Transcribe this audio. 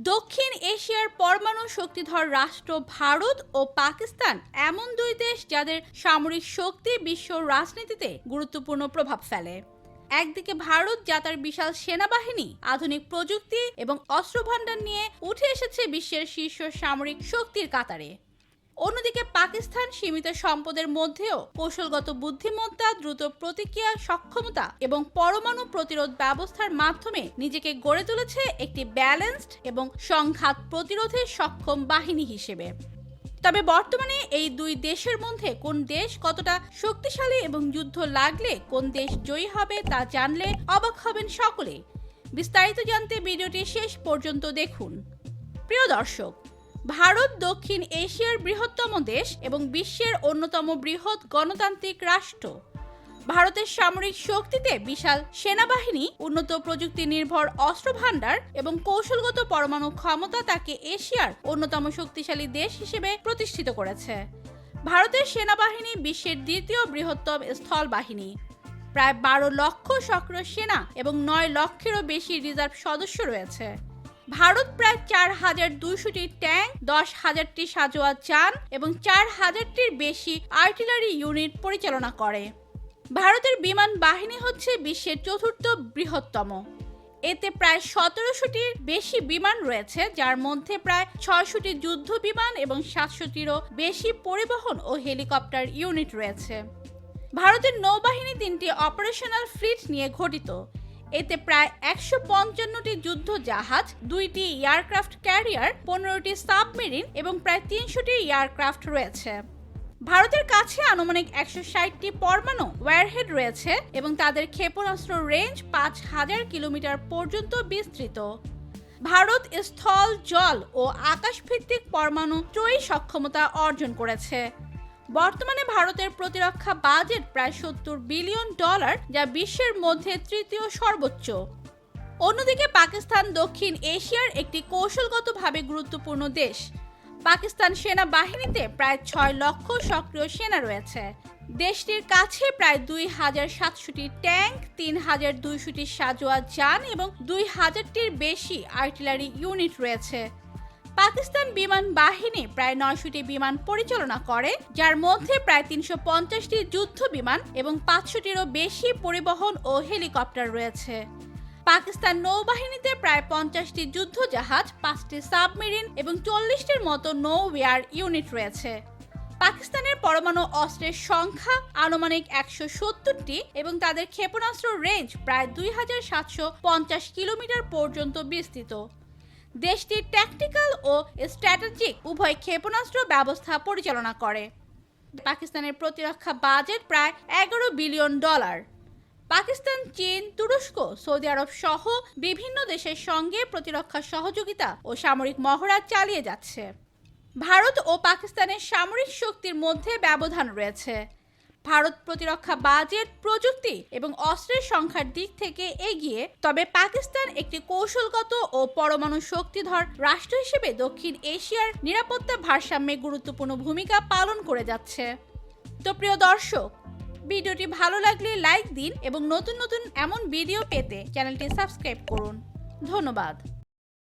দক্ষিণ এশিয়ার পরমাণু শক্তিধর রাষ্ট্র ভারত ও পাকিস্তান এমন দুই দেশ যাদের সামরিক শক্তি বিশ্ব রাজনীতিতে গুরুত্বপূর্ণ প্রভাব ফেলে। একদিকে ভারত যা তার বিশাল সেনাবাহিনী, আধুনিক প্রযুক্তি এবং অস্ত্রভান্ডার নিয়ে উঠে এসেছে বিশ্বের শীর্ষ সামরিক শক্তির কাতারে। অন্যদিকে পাকিস্তান সীমিত সম্পদের মধ্যেও কৌশলগত বুদ্ধিমত্তা, দ্রুত প্রতিক্রিয়া সক্ষমতা এবং পরমাণু প্রতিরোধ ব্যবস্থার মাধ্যমে নিজেকে গড়ে তুলেছে একটি ব্যালেন্সড এবং সংঘাত প্রতিরোধে সক্ষম বাহিনী হিসেবে। তবে বর্তমানে এই দুই দেশের মধ্যে কোন দেশ কতটা শক্তিশালী এবং যুদ্ধ লাগলে কোন দেশ জয়ী হবে তা জানলে অবাক হবেন সকলে। বিস্তারিত জানতে ভিডিওটি শেষ পর্যন্ত দেখুন। প্রিয় দর্শক, ভারত দক্ষিণ এশিয়ার বৃহত্তম দেশ এবং বিশ্বের অন্যতম বৃহৎ গণতান্ত্রিক রাষ্ট্র। ভারতের সামরিক শক্তিতে বিশাল সেনাবাহিনী, উন্নত প্রযুক্তি নির্ভর অস্ত্রভান্ডার এবং কৌশলগত পরমাণু ক্ষমতা তাকে এশিয়ার অন্যতম শক্তিশালী দেশ হিসেবে প্রতিষ্ঠিত করেছে। ভারতের সেনাবাহিনী বিশ্বের দ্বিতীয় বৃহত্তম স্থল বাহিনী। প্রায় 12 লক্ষ সক্রিয় সেনা এবং 9 লক্ষেরও বেশি রিজার্ভ সদস্য রয়েছে। ভারত প্রায় 4200টি ট্যাঙ্ক, 10,000টি সাঁজোয়া যান এবং 4000টির বেশি আর্টিলারি ইউনিট পরিচালনা করে। ভারতের বিমান বাহিনী হচ্ছে বিশ্বের চতুর্থ বৃহত্তম। এতে প্রায় 1700টির বেশি বিমান রয়েছে, যার মধ্যে প্রায় 600টি যুদ্ধ বিমান এবং 700টিরও বেশি পরিবহন ও হেলিকপ্টার ইউনিট রয়েছে। ভারতের নৌবাহিনী 3টি অপারেশনাল ফ্লিট নিয়ে গঠিত। এতে প্রায় 155টি যুদ্ধ জাহাজ, 2টি এয়ারক্রাফট ক্যারিয়ার, 15টি সাবমেরিন এবং প্রায় 300টি এয়ারক্রাফট রয়েছে। ভারতের কাছে আনুমানিক 160টি পরমাণু ওয়ারহেড রয়েছে এবং তাদের ক্ষেপণাস্ত্র রেঞ্জ 5000 কিলোমিটার পর্যন্ত বিস্তৃত। ভারত স্থল, জল ও আকাশভিত্তিক পরমাণু ত্রয়ী সক্ষমতা অর্জন করেছে। বর্তমানে ভারতের প্রতিরক্ষা বাজেট প্রায় $70 বিলিয়ন, যা বিশ্বের মধ্যে তৃতীয় সর্বোচ্চ। অন্যদিকে পাকিস্তান দক্ষিণ এশিয়ার একটি কৌশলগতভাবে গুরুত্বপূর্ণ দেশ। পাকিস্তান সেনাবাহিনীতে প্রায় 6 লক্ষ সক্রিয় সেনা রয়েছে। দেশটির কাছে প্রায় 2700টি ট্যাঙ্ক, 3200টি সাঁজোয়া যান এবং 2000টির বেশি আর্টিলারি ইউনিট রয়েছে। পাকিস্তান বিমান বাহিনী প্রায় 900টি বিমান পরিচালনা করে, যার মধ্যে প্রায় 350টি যুদ্ধ বিমান এবং 500টিরও বেশি পরিবহন ও হেলিকপ্টার রয়েছে। পাকিস্তান নৌবাহিনীতে প্রায় 50টি যুদ্ধ জাহাজ, 5টি সাবমেরিন এবং 40টির মতো নৌওয়্যার ইউনিট রয়েছে। পাকিস্তানের পরমাণু অস্ত্রের সংখ্যা আনুমানিক 170টি এবং তাদের ক্ষেপণাস্ত্র রেঞ্জ প্রায় 2750 কিলোমিটার পর্যন্ত বিস্তৃত। দেশটি ট্যাকটিক্যাল ও স্ট্র্যাটেজিক উভয় ক্ষেপণাস্ত্র ব্যবস্থা পরিচালনা করে। পাকিস্তানের প্রতিরক্ষা বাজেট প্রায় $11 বিলিয়ন। পাকিস্তান, চীন, তুরস্ক, সৌদি আরব সহ বিভিন্ন দেশের সঙ্গে প্রতিরক্ষা সহযোগিতা ও সামরিক মহড়া চালিয়ে যাচ্ছে। ভারত ও পাকিস্তানের সামরিক শক্তির মধ্যে ব্যবধান রয়েছে। ভারত প্রতিরক্ষা বাজেট, প্রযুক্তি এবং অস্ত্রের সংখ্যার দিক থেকে এগিয়ে, তবে পাকিস্তান একটি কৌশলগত ও পরমাণু শক্তিধর রাষ্ট্র হিসেবে দক্ষিণ এশিয়ার নিরাপত্তা ভারসাম্যে গুরুত্বপূর্ণ ভূমিকা পালন করে যাচ্ছে। তো প্রিয় দর্শক, ভিডিওটি ভালো লাগলে লাইক দিন এবং নতুন নতুন এমন ভিডিও পেতে চ্যানেলটি সাবস্ক্রাইব করুন। ধন্যবাদ।